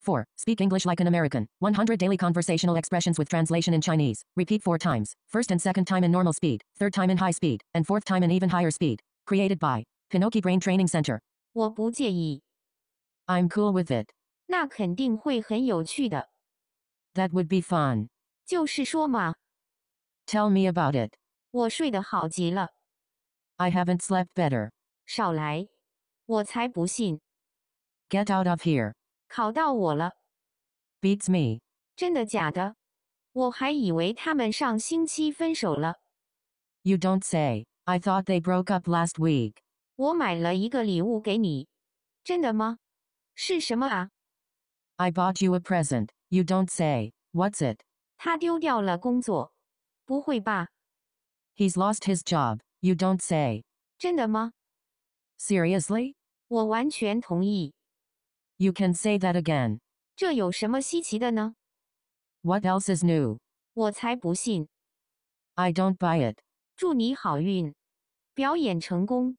4. Speak English like an American. 100 daily conversational expressions with translation in Chinese. Repeat 4 times. First and second time in normal speed, third time in high speed, and fourth time in even higher speed. Created by Pinocchio Brain Training Center. 我不介意， I'm cool with it. 那肯定会很有趣的。 That would be fun. 就是说嘛， Tell me about it. 我睡得好极了。 I haven't slept better. 少来，我才不信， Get out of here. 考到我了。 Beats me. 真的假的？我还以为他们上星期分手了。 You don't say. I thought they broke up last week. 我买了一个礼物给你。真的吗？是什么啊？ I bought you a present. You don't say. What's it? 他丢掉了工作。不会吧？ He's lost his job. You don't say. 真的吗？ Seriously? 我完全同意。 You can say that again. 这有什么稀奇的呢？ What else is new? 我才不信。 I don't buy it. 祝你好运，表演成功。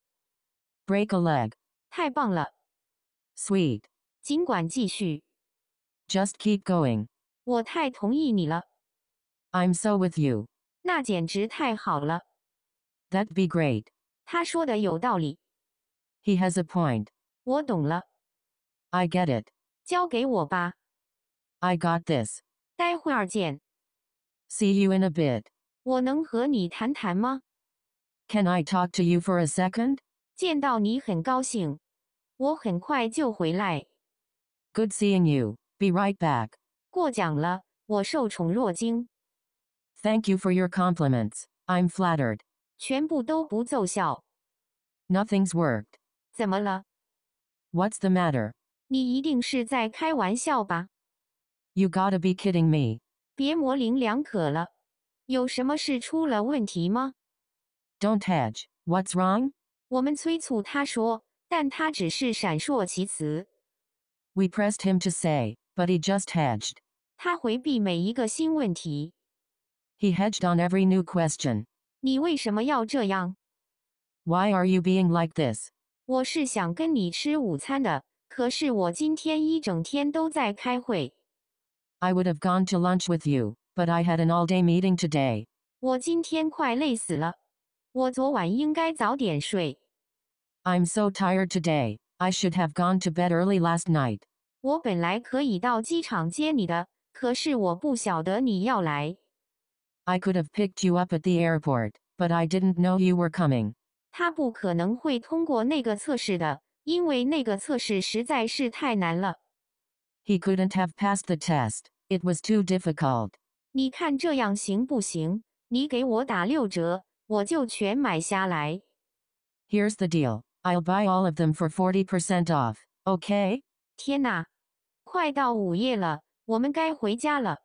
Break a leg. 太棒了， Sweet. 尽管继续。 Just keep going. 我太同意你了， I'm so with you. 那简直太好了。 That'd be great. 他说的有道理， He has a point. 我懂了， I get it. 交给我吧， I got this. 待会儿见。 See you in a bit. 我能和你谈谈吗？ Can I talk to you for a second? 见到你很高兴，我很快就回来。 Good seeing you. Be right back. 过奖了，我受宠若惊， Thank you for your compliments. I'm flattered. 全部都不奏效。 Nothing's worked. 怎么了？ What's the matter? 你一定是在开玩笑吧？ You gotta be kidding me. 别模棱两可了，有什么事出了问题吗？ Don't hedge. What's wrong? 我们催促他说，但他只是闪烁其词。 We pressed him to say, but he just hedged. 他回避每一个新问题。 He hedged on every new question. 你为什么要这样？ Why are you being like this? 我是想跟你吃午餐的，可是我今天一整天都在开会。 I would have gone to lunch with you, but I had an all-day meeting today. 我今天快累死了。我昨晚应该早点睡。 I'm so tired today. I should have gone to bed early last night. 我本来可以到机场接你的，可是我不晓得你要来。 I could have picked you up at the airport, but I didn't know you were coming. 他不可能会通过那个测试的，因为那个测试实在是太难了。 He couldn't have passed the test. It was too difficult. 你看这样行不行？你给我打6折，我就全买下来。 Here's the deal. I'll buy all of them for 40% off, okay? 天哪，快到午夜了，我们该回家了。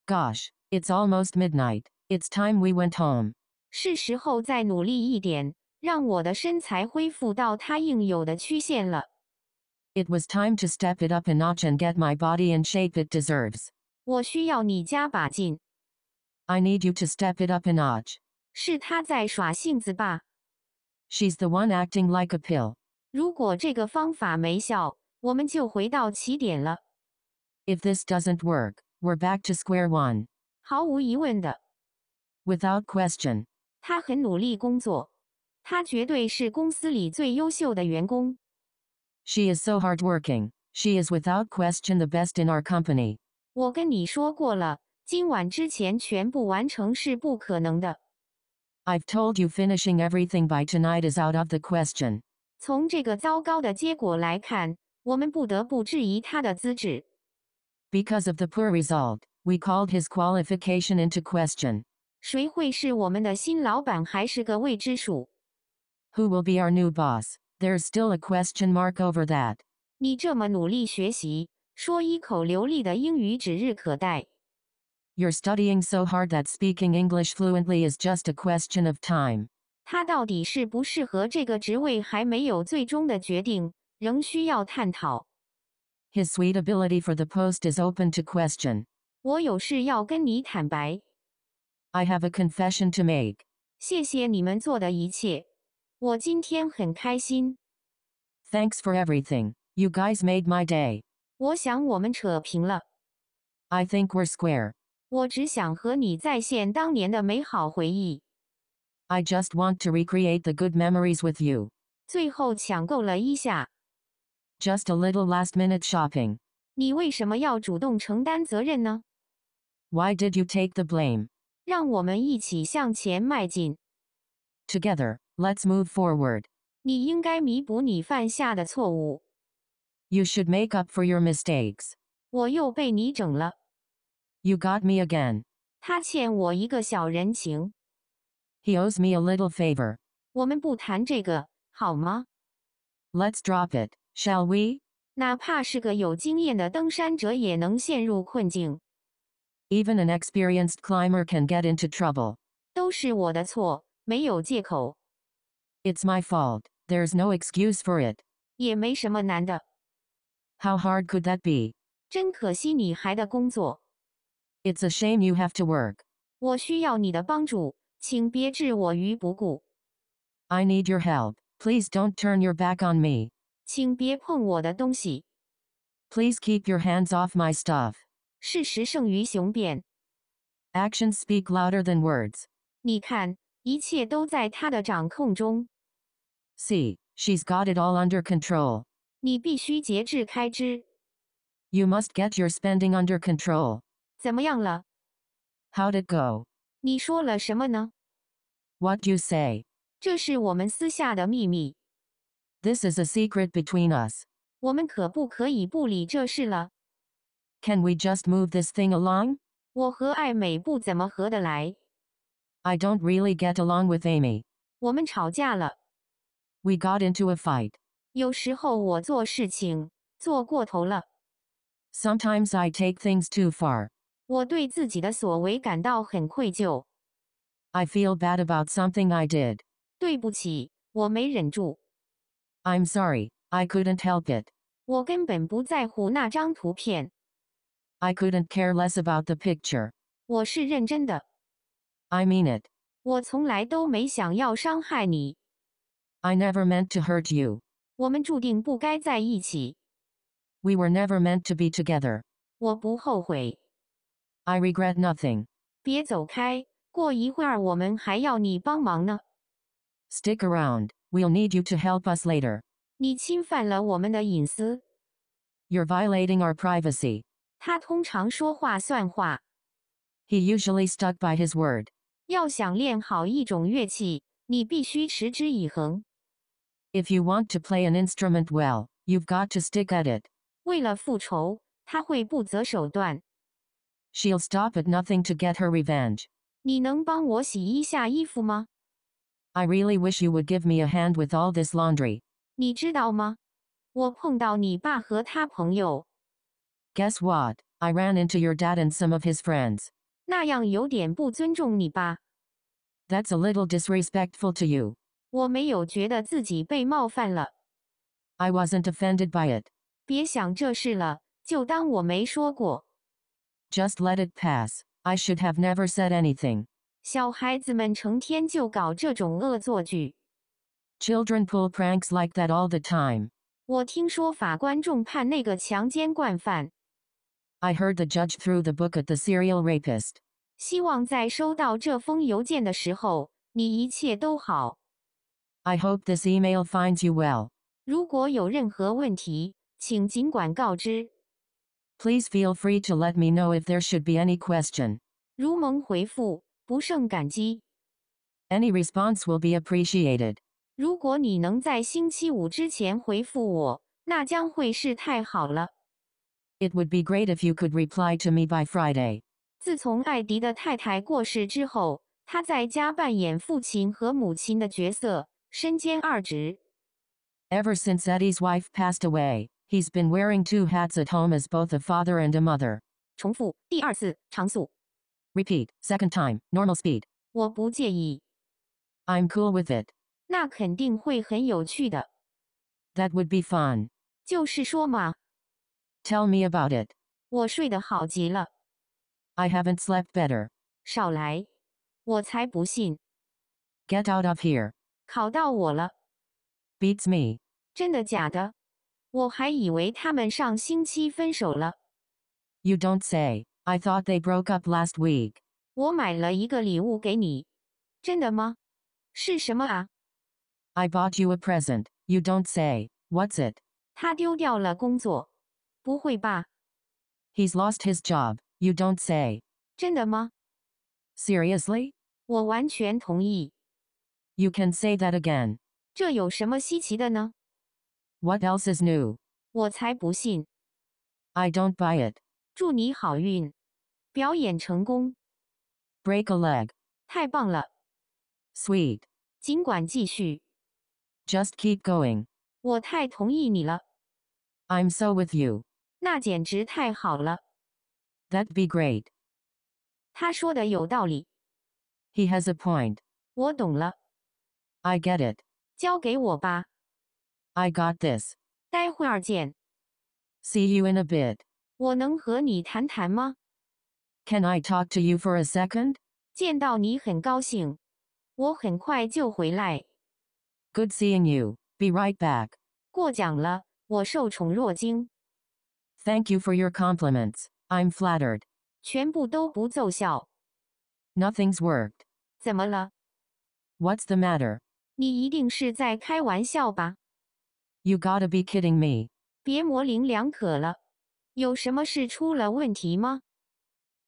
Gosh, it's almost midnight. It's time we went home. 是时候再努力一点，让我的身材恢复到它应有的曲线了。 It was time to step it up a notch and get my body in shape it deserves. 我需要你加把劲。 I need you to step it up a notch. 是他在耍性子吧？ She's the one acting like a pill. 如果这个方法没效，我们就回到起点了。 If this doesn't work, we're back to square one. 毫无疑问的， Without question. 他很努力工作，他绝对是公司里最优秀的员工。 She is so hardworking. She is without question the best in our company. 我跟你说过了，今晚之前全部完成是不可能的。 I've told you finishing everything by tonight is out of the question. 从这个糟糕的结果来看，我们不得不质疑他的资质。 Because of the poor result, we called his qualification into question. 谁会是我们的新老板还是个未知数？ Who will be our new boss? There's still a question mark over that. 你这么努力学习，说一口流利的英语指日可待。 You're studying so hard that speaking English fluently is just a question of time. 他到底适不适合这个职位还没有最终的决定，仍需要探讨。 His suitability for the post is open to question. 我有事要跟你坦白， I have a confession to make. 谢谢你们做的一切，我今天很开心。 Thanks for everything. You guys made my day. 我想我们扯平了。I think we're square. 我只想和你再现当年的美好回忆。I just want to recreate the good memories with you. 最后抢购了一下。Just a little last-minute shopping. 你为什么要主动承担责任呢？ Why did you take the blame? 让我们一起向前迈进。Together, let's move forward. 你应该弥补你犯下的错误。You should make up for your mistakes. 我又被你整了。You got me again. 他欠我一个小人情。He owes me a little favor. 我们不谈这个，好吗？ Let's drop it, shall we? 哪怕是个有经验的登山者也能陷入困境。Even an experienced climber can get into trouble. 都是我的错，没有借口。It's my fault. There's no excuse for it. 也没什么难的。How hard could that be? 真可惜你还得工作。It's a shame you have to work. 我需要你的帮助，请别置我于不顾。I need your help. Please don't turn your back on me. 请别碰我的东西。 Please keep your hands off my stuff. 事实胜于雄辩。 Actions speak louder than words. 你看，一切都在他的掌控中。 See, she's got it all under control. 你必须节制开支。 You must get your spending under control. 怎么样了？ How'd it go? 你说了什么呢？ What'd you say? 这是我们私下的秘密。 This is a secret between us. 我们可不可以不理这事了？ Can we just move this thing along? 我和艾美不怎么合得来。 I don't really get along with Amy. 我们吵架了。 We got into a fight. 有时候我做事情做过头了。 Sometimes I take things too far. 我对自己的所为感到很愧疚。 I feel bad about something I did. 对不起，我没忍住。 I'm sorry, I couldn't help it. 我根本不在乎那张图片。 I couldn't care less about the picture. 我是认真的。 I mean it. 我从来都没想要伤害你。 I never meant to hurt you. 我们注定不该在一起。 We were never meant to be together. 我不后悔。 I regret nothing. 别走开，过一会儿我们还要你帮忙呢。 Stick around. We'll need you to help us later. 你侵犯了我们的隐私。 You're violating our privacy. 他通常说话算话。 He usually stuck by his word. 要想练好一种乐器，你必须持之以恒。 If you want to play an instrument well, you've got to stick at it. 为了复仇，他会不择手段。 She'll stop at nothing to get her revenge. 你能帮我洗一下衣服吗？ I really wish you would give me a hand with all this laundry. 你知道吗？我碰到你爸和他朋友， Guess what? I ran into your dad and some of his friends. 那样有点不尊重你吧？ That's a little disrespectful to you. 我没有觉得自己被冒犯了。 I wasn't offended by it. 别想这事了，就当我没说过。 Just let it pass. I should have never said anything. 小孩子们成天就搞这种恶作剧。 Children pull pranks like that all the time. 我听说法官重判那个强奸惯犯。 I heard the judge threw the book at the serial rapist. 希望在收到这封邮件的时候，你一切都好。 I hope this email finds you well. 如果有任何问题，请尽管告知。 Please feel free to let me know if there should be any question. 如蒙回复，不胜感激。 Any response will be appreciated. 如果你能在星期五之前回复我，那将会是太好了。 It would be great if you could reply to me by Friday. 自从艾迪的太太过世之后，他在家扮演父亲和母亲的角色，身兼二职。 Ever since Eddie's wife passed away, he's been wearing two hats at home as both a father and a mother. 重复第二次，常速。 Repeat, second time, normal speed. 我不介意， I'm cool with it. 那肯定会很有趣的。 That would be fun. 就是说嘛， Tell me about it. 我睡得好极了。 I haven't slept better. 少来，我才不信， Get out of here. 考到我了。 Beats me. 真的假的？我还以为他们上星期分手了。You don't say. I thought they broke up last week. 我买了一个礼物给你。真的吗？是什么啊？ I bought you a present. You don't say. What's it? 他丢掉了工作。不会吧？ He's lost his job. You don't say. 真的吗？ Seriously? 我完全同意。You can say that again. 这有什么稀奇的呢？ What else is new? 我才不信。I don't buy it. 祝你好运，表演成功。Break a leg. 太棒了。 Sweet. 尽管继续。 Just keep going. 我太同意你了。 I'm so with you. 那简直太好了。 That'd be great. 他说的有道理。 He has a point. 我懂了。 I get it. 交给我吧。 I got this. 待会儿见。 See you in a bit. 我能和你谈谈吗？ Can I talk to you for a second? 见到你很高兴。我很快就回来。 Good seeing you. Be right back. 过奖了，我受宠若惊。 Thank you for your compliments. I'm flattered. 全部都不奏效。 Nothing's worked. 怎么了？ What's the matter? 你一定是在开玩笑吧？ You gotta be kidding me. 别模棱两可了。有什么事出了问题吗？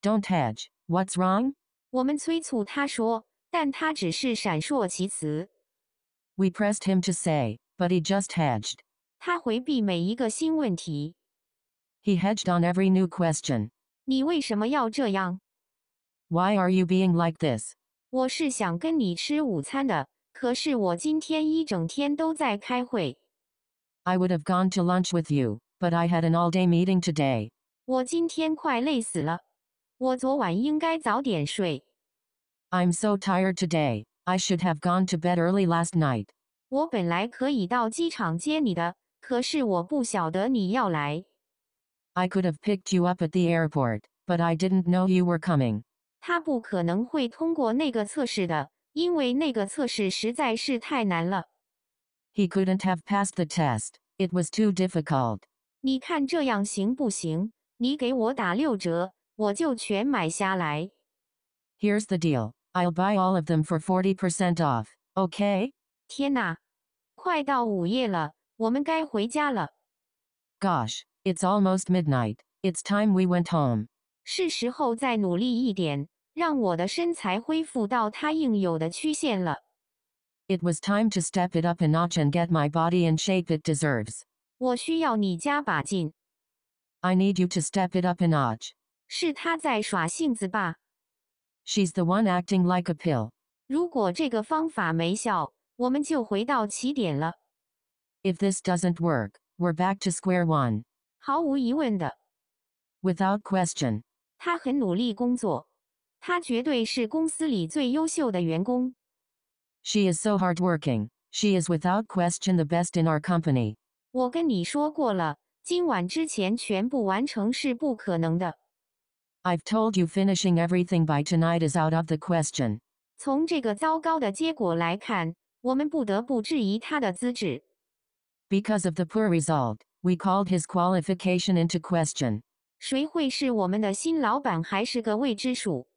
Don't hedge. What's wrong? 我们催促他说，但他只是闪烁其词。 We pressed him to say, but he just hedged. 他回避每一个新问题。 He hedged on every new question. 你为什么要这样？ Why are you being like this? 我是想跟你吃午餐的，可是我今天一整天都在开会。 I would have gone to lunch with you, but I had an all-day meeting today. 我今天快累死了。我昨晚应该早点睡。 I'm so tired today. I should have gone to bed early last night. 我本来可以到机场接你的，可是我不晓得你要来。 I could have picked you up at the airport, but I didn't know you were coming. 他不可能会通过那个测试的，因为那个测试实在是太难了。 He couldn't have passed the test. It was too difficult. 你看这样行不行？你给我打6折，我就全买下来。 Here's the deal. I'll buy all of them for 40% off, okay? 天哪，快到午夜了，我们该回家了。 Gosh, it's almost midnight. It's time we went home. 是时候再努力一点，让我的身材恢复到它应有的曲线了。 It was time to step it up a notch and get my body in shape it deserves. 我需要你加把劲。 I need you to step it up a notch. 是他在耍性子吧？ She's the one acting like a pill. 如果这个方法没效，我们就回到起点了。 If this doesn't work, we're back to square one. 毫无疑问的， Without question. 他很努力工作，他绝对是公司里最优秀的员工。 She is so hardworking. She is without question the best in our company. 我跟你说过了，今晚之前全部完成是不可能的。 I've told you finishing everything by tonight is out of the question. 从这个糟糕的结果来看，我们不得不质疑他的资质。 Because of the poor result, we called his qualification into question. 谁会是我们的新老板还是个未知数？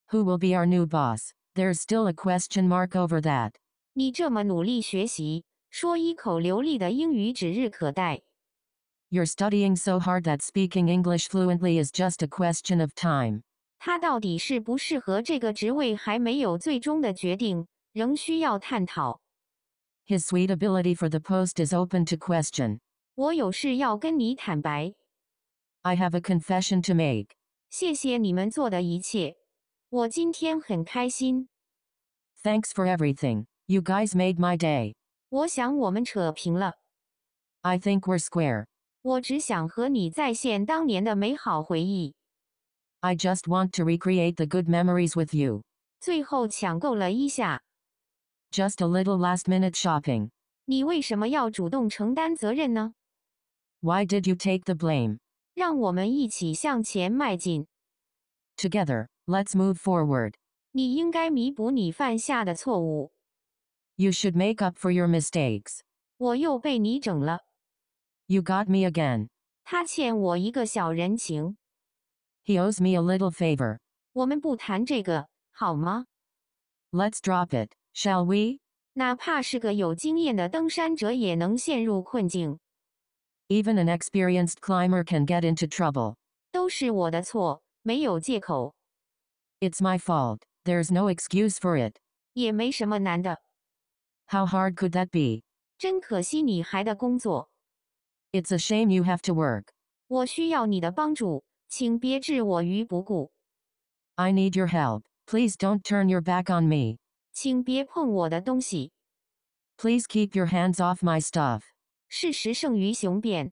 Who will be our new boss? There's still a question mark over that. 你这么努力学习，说一口流利的英语指日可待。 You're studying so hard that speaking English fluently is just a question of time. 他到底适不适合这个职位还没有最终的决定，仍需要探讨。 His suitability for the post is open to question. 我有事要跟你坦白。 I have a confession to make. 谢谢你们做的一切，我今天很开心。 Thanks for everything. You guys made my day. 我想我们扯平了。 I think we're square. 我只想和你再现当年的美好回忆。 I just want to recreate the good memories with you. 最后抢购了一下。 Just a little last-minute shopping. 你为什么要主动承担责任呢？ Why did you take the blame? 让我们一起向前迈进。 Together, let's move forward. 你应该弥补你犯下的错误。 You should make up for your mistakes. 我又被你整了。You got me again. 他欠我一个小人情。He owes me a little favor. 我们不谈这个，好吗？ Let's drop it, shall we? 哪怕是个有经验的登山者也能陷入困境。Even an experienced climber can get into trouble. 都是我的错，没有借口， It's my fault. There's no excuse for it. 也没什么难的。 How hard could that be? 真可惜你还得工作， It's a shame you have to work. 我需要你的帮助，请别置我于不顾， I need your help. Please don't turn your back on me. 请别碰我的东西。 Please keep your hands off my stuff. 事实胜于雄辩。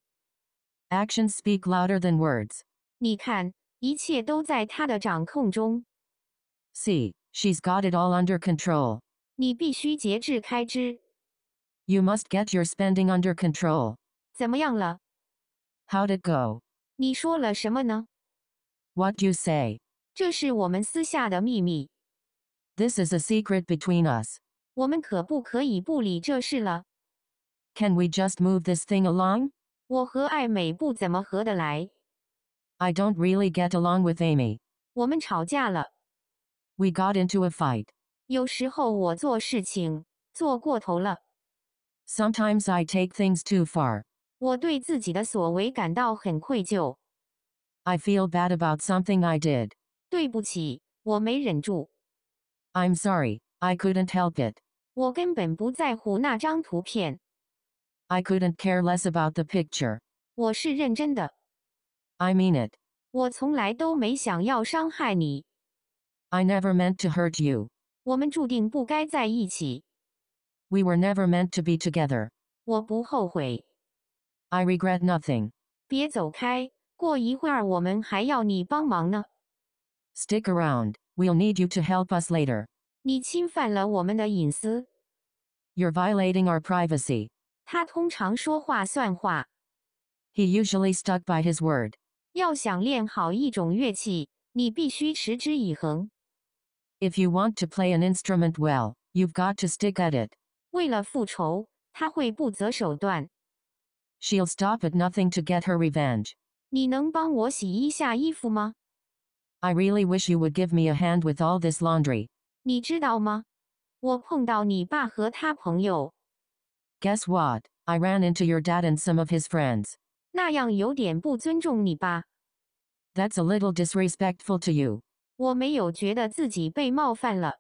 Actions speak louder than words. 你看，一切都在他的掌控中， See, she's got it all under control. 你必须节制开支。 You must get your spending under control. 怎么样了？ How'd it go? 你说了什么呢？ What'd you say? 这是我们私下的秘密， This is a secret between us. 我们可不可以不理这事了？ Can we just move this thing along? 我和艾美不怎么合得来， I don't really get along with Amy. 我们吵架了。 We got into a fight. 有时候我做事情做过头了， Sometimes I take things too far. 我对自己的所为感到很愧疚。 I feel bad about something I did. 对不起，我没忍住， I'm sorry, I couldn't help it. 我根本不在乎那张图片， I couldn't care less about the picture. 我是认真的， I mean it. 我从来都没想要伤害你， I never meant to hurt you. 我们注定不该在一起， We were never meant to be together. 我不后悔。 I regret nothing. 别走开，过一会儿我们还要你帮忙呢。 Stick around. We'll need you to help us later. 你侵犯了我们的隐私。 You're violating our privacy. 他通常说话算话。 He usually stuck by his word. 要想练好一种乐器，你必须持之以恒。 If you want to play an instrument well, you've got to stick at it. 为了复仇，他会不择手段。 She'll stop at nothing to get her revenge. 你能帮我洗一下衣服吗？ I really wish you would give me a hand with all this laundry. 你知道吗？我碰到你爸和他朋友， Guess what? I ran into your dad and some of his friends. 那样有点不尊重你吧？ That's a little disrespectful to you. 我没有觉得自己被冒犯了。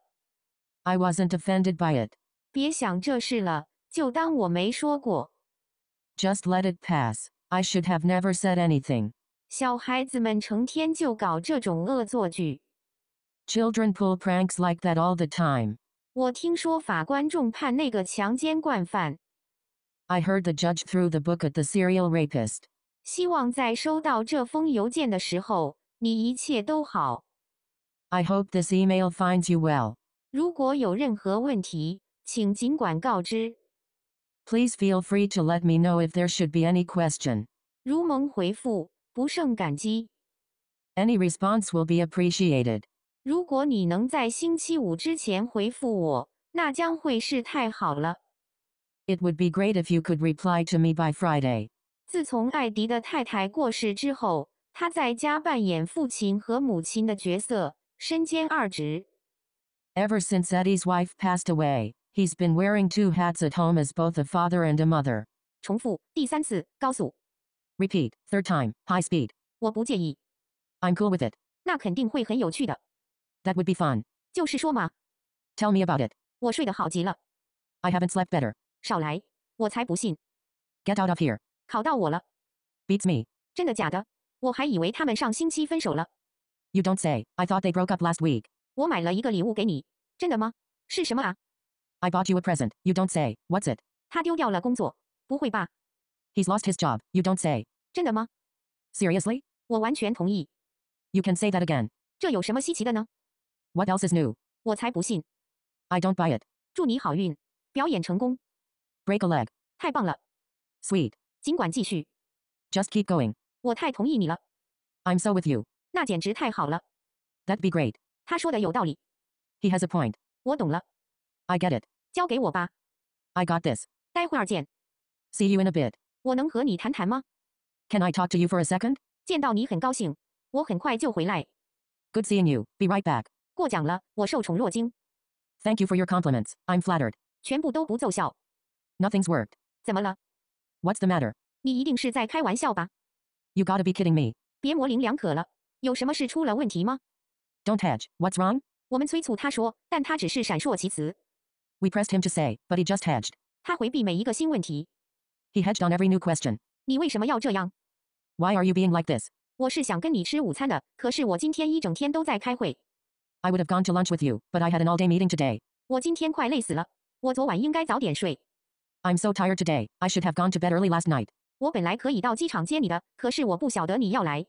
I wasn't offended by it. 别想这事了，就当我没说过。 Just let it pass. I should have never said anything. 小孩子们成天就搞这种恶作剧。 Children pull pranks like that all the time. 我听说法官重判那个强奸惯犯， I heard the judge threw the book at the serial rapist. 希望在收到这封邮件的时候，你一切都好。 I hope this email finds you well. 如果有任何问题，请尽管告知。 Please feel free to let me know if there should be any question. 如蒙回复，不胜感激。 Any response will be appreciated. 如果你能在星期五之前回复我，那将会是太好了。 It would be great if you could reply to me by Friday. 自从艾迪的太太过世之后，他在家扮演父亲和母亲的角色，身兼二职。 Ever since Eddie's wife passed away, he's been wearing two hats at home as both a father and a mother. 重复第3次，高速。 Repeat, third time, high speed. 我不介意， I'm cool with it. 那肯定会很有趣的。 That would be fun. 就是说嘛， Tell me about it. 我睡得好极了。 I haven't slept better. 少来，我才不信。 Get out of here. 考到我了， Beats me. 真的假的？我还以为他们上星期分手了。 You don't say. I thought they broke up last week. 我买了一个礼物给你，真的吗？是什么啊？ I bought you a present. You don't say. What's it? 他丢掉了工作，不会吧？ He's lost his job. You don't say. 真的吗？ Seriously? 我完全同意。 You can say that again. 这有什么稀奇的呢？ What else is new? 我才不信。 I don't buy it. 祝你好运，表演成功， Break a leg. 太棒了！ Sweet. 尽管继续， Just keep going. 我太同意你了， I'm so with you. 那简直太好了。 That'd be great. 他说的有道理， He has a point. 我懂了， I get it. 交给我吧， I got this. 待会儿见。 See you in a bit. 我能和你谈谈吗？ Can I talk to you for a second? 见到你很高兴，我很快就回来。 Good seeing you. Be right back. 过奖了，我受宠若惊。 Thank you for your compliments. I'm flattered. 全部都不奏效。 Nothing's worked. 怎么了？ What's the matter? 你一定是在开玩笑吧？ You gotta be kidding me. 别模棱两可了。有什么事出了问题吗？ Don't hedge. What's wrong? 我们催促他说，但他只是闪烁其词。 We pressed him to say, but he just hedged. 他回避每一个新问题。 He hedged on every new question. 你为什么要这样？ Why are you being like this? 我是想跟你吃午餐的，可是我今天一整天都在开会。 I would have gone to lunch with you, but I had an all-day meeting today. 我今天快累死了。我昨晚应该早点睡。 I'm so tired today. I should have gone to bed early last night. 我本来可以到机场接你的，可是我不晓得你要来。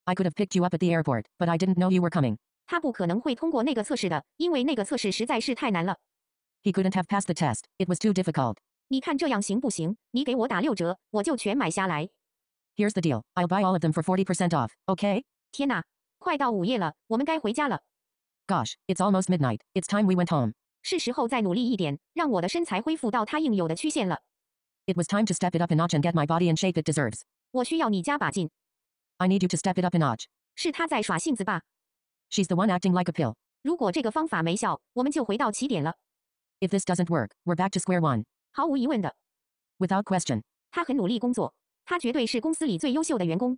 I could have picked you up at the airport, but I didn't know you were coming. 他不可能会通过那个测试的，因为那个测试实在是太难了。 He couldn't have passed the test. It was too difficult. 你看这样行不行？你给我打6折，我就全买下来。 Here's the deal. I'll buy all of them for 40% off, okay? 天哪，快到午夜了，我们该回家了。 Gosh, it's almost midnight. It's time we went home. 是时候再努力一点，让我的身材恢复到它应有的曲线了。 It was time to step it up a notch and get my body in shape it deserves. 我需要你加把劲。 I need you to step it up a notch. 是他在耍性子吧？ She's the one acting like a pill. 如果这个方法没效，我们就回到起点了。 If this doesn't work, we're back to square one. 毫无疑问的， Without question. 他很努力工作，他绝对是公司里最优秀的员工。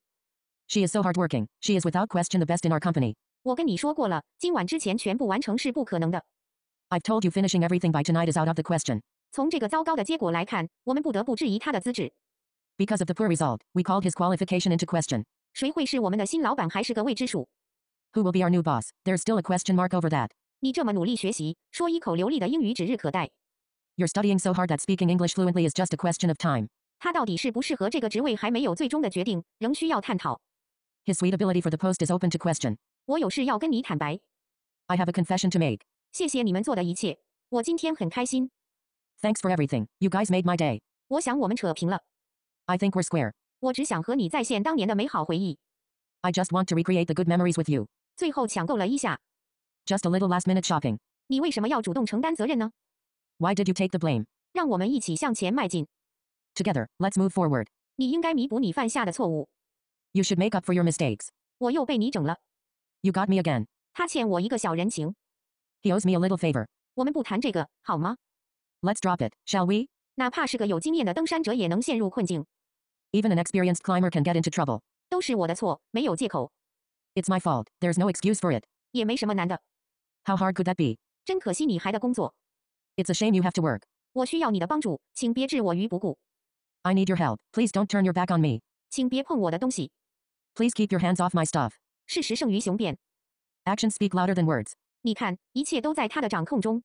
She is so hardworking. She is without question the best in our company. 我跟你说过了，今晚之前全部完成是不可能的。 I've told you finishing everything by tonight is out of the question. 从这个糟糕的结果来看，我们不得不质疑他的资质。 Because of the poor result, we called his qualification into question. 谁会是我们的新老板还是个未知数？ Who will be our new boss? There's still a question mark over that. 你这么努力学习，说一口流利的英语指日可待。 You're studying so hard that speaking English fluently is just a question of time. 他到底适不适合这个职位还没有最终的决定，仍需要探讨。 His suitability for the post is open to question. 我有事要跟你坦白， I have a confession to make. 谢谢你们做的一切，我今天很开心。 Thanks for everything. You guys made my day. 我想我们扯平了， I think we're square. 我只想和你再现当年的美好回忆。 I just want to recreate the good memories with you. 最后抢购了一下， Just a little last minute shopping. 你为什么要主动承担责任呢？ Why did you take the blame? 让我们一起向前迈进。 Together, let's move forward. 你应该弥补你犯下的错误。 You should make up for your mistakes. 我又被你整了， You got me again. 他欠我一个小人情。 He owes me a little favor. 我们不谈这个，好吗？ Let's drop it, shall we? 哪怕是个有经验的登山者也能陷入困境， Even an experienced climber can get into trouble. 都是我的错，没有借口， It's my fault. There's no excuse for it. 也没什么难的。 How hard could that be? 真可惜你还的工作， It's a shame you have to work. 我需要你的帮助，请别置我于不顾， I need your help. Please don't turn your back on me. 请别碰我的东西。 Please keep your hands off my stuff. 事实胜于雄辩。 Actions speak louder than words. 你看，一切都在他的掌控中，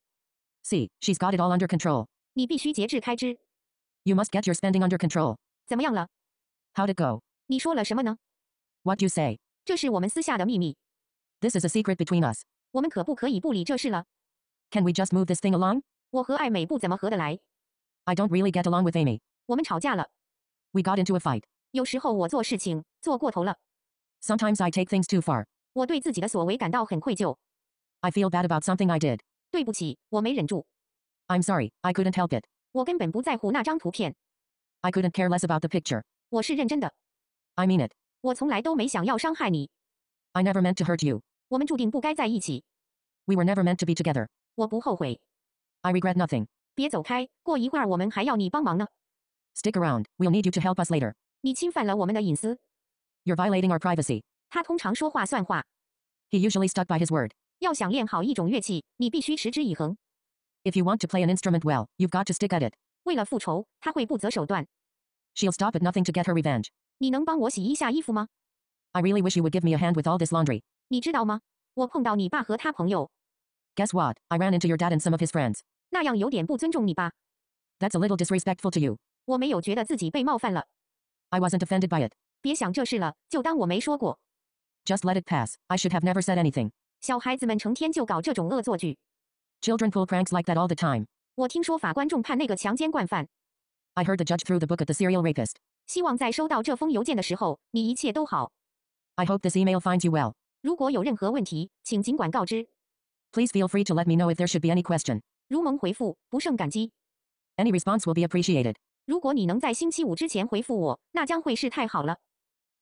See, she's got it all under control. 你必须节制开支。 You must get your spending under control. 怎么样了？ How'd it go? 你说了什么呢？ What'd you say? 这是我们私下的秘密， This is a secret between us. 我们可不可以不理这事了？ Can we just move this thing along? 我和艾美不怎么合得来， I don't really get along with Amy. 我们吵架了。 We got into a fight. 有时候我做事情做过头了， Sometimes I take things too far. 我对自己的所为感到很愧疚。 I feel bad about something I did. 对不起，我没忍住， I'm sorry, I couldn't help it. 我根本不在乎那张图片， I couldn't care less about the picture. 我是认真的， I mean it. 我从来都没想要伤害你， I never meant to hurt you. 我们注定不该在一起， We were never meant to be together. 我不后悔。 I regret nothing. 别走开，过一会儿我们还要你帮忙呢。 Stick around. We'll need you to help us later. 你侵犯了我们的隐私。 You're violating our privacy. 他通常说话算话， He usually stuck by his word. 要想练好一种乐器，你必须持之以恒。 If you want to play an instrument well, you've got to stick at it. 为了复仇，他会不择手段。 She'll stop at nothing to get her revenge. 你能帮我洗一下衣服吗？ I really wish you would give me a hand with all this laundry. 你知道吗？我碰到你爸和他朋友， Guess what? I ran into your dad and some of his friends. 那样有点不尊重你爸。 That's a little disrespectful to you. 我没有觉得自己被冒犯了。 I wasn't offended by it. 别想这事了，就当我没说过。 Just let it pass. I should have never said anything. 小孩子们成天就搞这种恶作剧。 Children pull pranks like that all the time. 我听说法官重判那个强奸惯犯， I heard the judge threw the book at the serial rapist. 希望在收到这封邮件的时候，你一切都好。 I hope this email finds you well. 如果有任何问题，请尽管告知。 Please feel free to let me know if there should be any question. 如蒙回复，不胜感激。Any response will be appreciated. 如果你能在星期五之前回复我，那将会是太好了。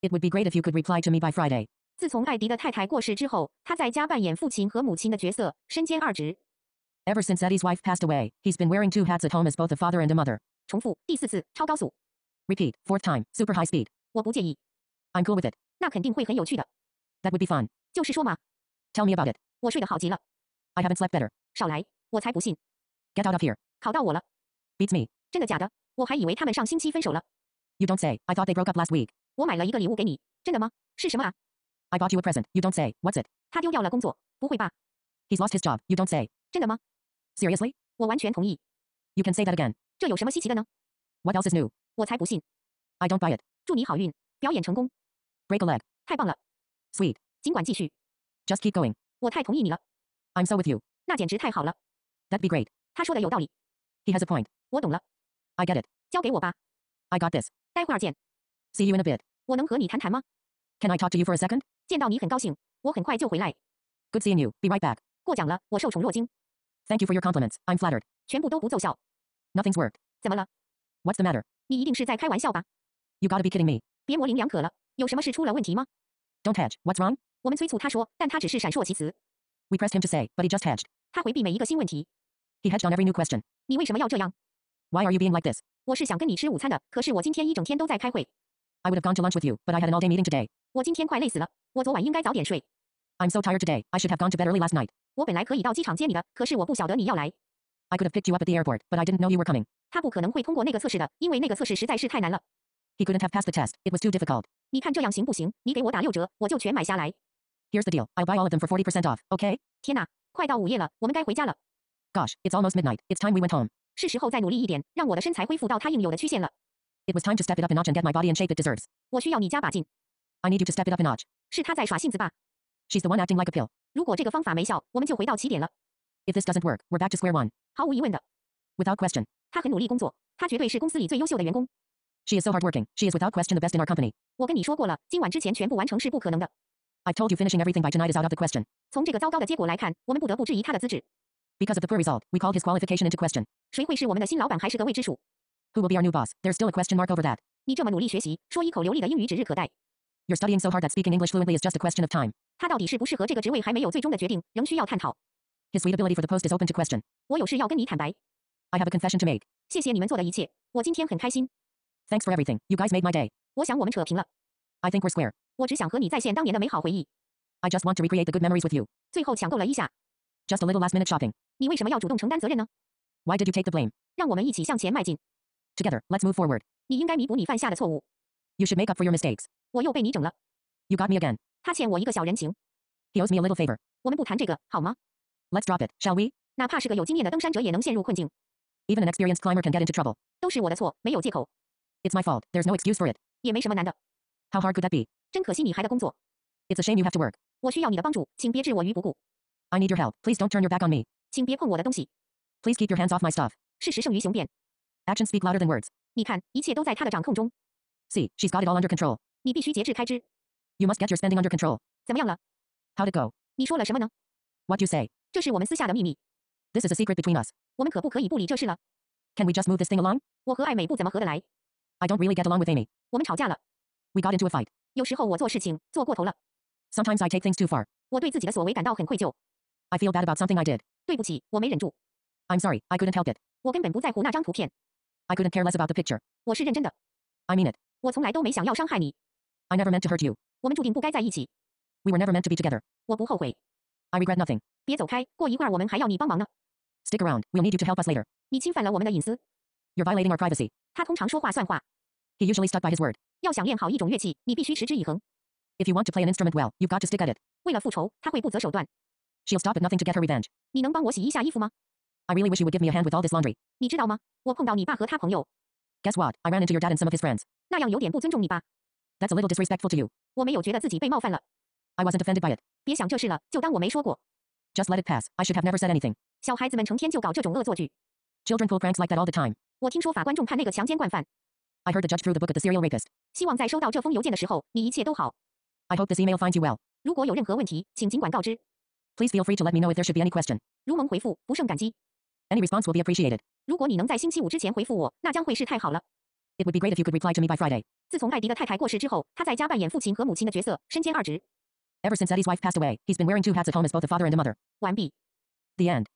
It would be great if you could reply to me by Friday. 自从艾迪的太太过世之后，他在家扮演父亲和母亲的角色，身兼二职。Ever since Eddie's wife passed away, he's been wearing two hats at home as both a father and a mother. 重复第4次，超高速。Repeat, fourth time, super high speed. 我不介意， I'm cool with it. 那肯定会很有趣的。That would be fun. 就是说嘛， Tell me about it. 我睡得好极了。I haven't slept better. 少来，我才不信。 Get out of here. 考到我了， Beats me. 真的假的？我还以为他们上星期分手了。 You don't say. I thought they broke up last week. 我买了一个礼物给你，真的吗？是什么啊？ I bought you a present. You don't say. What's it? 他丢掉了工作，不会吧？ He's lost his job. You don't say. 真的吗？ Seriously? 我完全同意。 You can say that again. 这有什么稀奇的呢？ What else is new? 我才不信。 I don't buy it. 祝你好运，表演成功， Break a leg. 太棒了。 Sweet. 尽管继续， Just keep going. 我太同意你了， I'm so with you. 那简直太好了。 That'd be great. 他说的有道理， He has a point. 我懂了， I get it. 交给我吧， I got this. 待会儿见。 See you in a bit. 我能和你谈谈吗？ Can I talk to you for a second? 见到你很高兴，我很快就回来。 Good seeing you. Be right back. 过奖了，我受宠若惊， Thank you for your compliments. I'm flattered. 全部都不奏效。 Nothing's worked. 怎么了？ What's the matter? 你一定是在开玩笑吧？ You gotta be kidding me. 别模棱两可了，有什么事出了问题吗？ Don't hedge. What's wrong? 我们催促他说，但他只是闪烁其词。 We pressed him to say, but he just hedged. 他回避每一个新问题。 He hedged on every new question. 你为什么要这样？ Why are you being like this? 我是想跟你吃午餐的，可是我今天一整天都在开会。 I would have gone to lunch with you, but I had an all-day meeting today. 我今天快累死了，我昨晚应该早点睡。 I'm so tired today. I should have gone to bed early last night. 我本来可以到机场接你的，可是我不晓得你要来。 I could have picked you up at the airport, but I didn't know you were coming. 他不可能会通过那个测试的，因为那个测试实在是太难了。 He couldn't have passed the test. It was too difficult. 你看这样行不行？你给我打6折，我就全买下来。 Here's the deal. I'll buy all of them for 40% off, okay? 天哪，快到午夜了，我们该回家了。 Gosh, it's almost midnight. It's time we went home. 是时候再努力一点，让我的身材恢复到它应有的曲线了。 It was time to step it up a notch and get my body in shape it deserves. 我需要你加把劲。 I need you to step it up a notch. 是他在耍性子吧？ She's the one acting like a pill. 如果这个方法没效，我们就回到起点了。 If this doesn't work, we're back to square one. 毫无疑问的， Without question. 他很努力工作，他绝对是公司里最优秀的员工。 She is so hardworking. She is without question the best in our company. 我跟你说过了，今晚之前全部完成是不可能的。 I've told you finishing everything by tonight is out of the question. 从这个糟糕的结果来看，我们不得不质疑他的资质。 Because of the poor result, we called his qualification into question. 谁会是我们的新老板还是个未知数？ Who will be our new boss? There's still a question mark over that. 你这么努力学习，说一口流利的英语指日可待。 You're studying so hard that speaking English fluently is just a question of time. 他到底适不适合这个职位还没有最终的决定，仍需要探讨。 His suitability for the post is open to question. 我有事要跟你坦白， I have a confession to make. 谢谢你们做的一切，我今天很开心。 Thanks for everything. You guys made my day. 我想我们扯平了， I think we're square. 我只想和你再现当年的美好回忆。 I just want to recreate the good memories with you. 最后抢购了一下， Just a little last minute shopping. 你为什么要主动承担责任呢？ Why did you take the blame? 让我们一起向前迈进。 Together, let's move forward. 你应该弥补你犯下的错误。 You should make up for your mistakes. 我又被你整了， You got me again. 他欠我一个小人情。 He owes me a little favor. 我们不谈这个好吗？ Let's drop it, shall we? 哪怕是个有经验的登山者也能陷入困境， Even an experienced climber can get into trouble. 都是我的错，没有借口， It's my fault. There's no excuse for it. 也没什么难的。 How hard could that be? 真可惜你还的工作， It's a shame you have to work. 我需要你的帮助，请别置我于不顾， I need your help. Please don't turn your back on me. 请别碰我的东西。 Please keep your hands off my stuff. 事实胜于雄辩， Actions speak louder than words. 你看，一切都在他的掌控中， See, she's got it all under control. 你必须节制开支。 You must get your spending under control. 怎么样了？ How'd it go? 你说了什么呢？ What'd you say? 这是我们私下的秘密， This is a secret between us. 我们可不可以不理这事了？ Can we just move this thing along? 我和艾美不怎么合得来， I don't really get along with Amy. 我们吵架了。 We got into a fight. 有时候我做事情做过头了， Sometimes I take things too far. 我对自己的所为感到很愧疚。 I feel bad about something I did. 对不起，我没忍住， I'm sorry, I couldn't help it. 我根本不在乎那张图片， I couldn't care less about the picture. 我是认真的， I mean it. 我从来都没想要伤害你， I never meant to hurt you. 我们注定不该在一起， We were never meant to be together. 我不后悔。 I regret nothing. 别走开，过一会儿我们还要你帮忙呢。 Stick around. We'll need you to help us later. 你侵犯了我们的隐私。 You're violating our privacy. 他通常说话算话， He usually stuck by his word. 要想练好一种乐器，你必须持之以恒。 If you want to play an instrument well, you've got to stick at it. 为了复仇，他会不择手段。 She'll stop at nothing to get her revenge. 你能帮我洗一下衣服吗？ I really wish you would give me a hand with all this laundry. 你知道吗？我碰到你爸和他朋友， Guess what? I ran into your dad and some of his friends. 那样有点不尊重你爸。 That's a little disrespectful to you. 我没有觉得自己被冒犯了。 I wasn't offended by it. 别想这事了，就当我没说过。 Just let it pass. I should have never said anything. 小孩子们成天就搞这种恶作剧。 Children pull pranks like that all the time. 我听说法官重判那个强奸惯犯， I heard the judge threw the book at the serial rapist. 希望在收到这封邮件的时候，你一切都好。 I hope this email finds you well. 如果有任何问题，请尽管告知。 Please feel free to let me know if there should be any question. 如蒙回复，不胜感激。 Any response will be appreciated. 如果你能在星期五之前回复我，那将会是太好了。It would be great if you could reply to me by Friday. 自从艾迪的太太过世之后，他在家扮演父亲和母亲的角色，身兼二职。 Ever since Eddie's wife passed away, he's been wearing two hats at home as both a father and a mother. 完毕。 The end.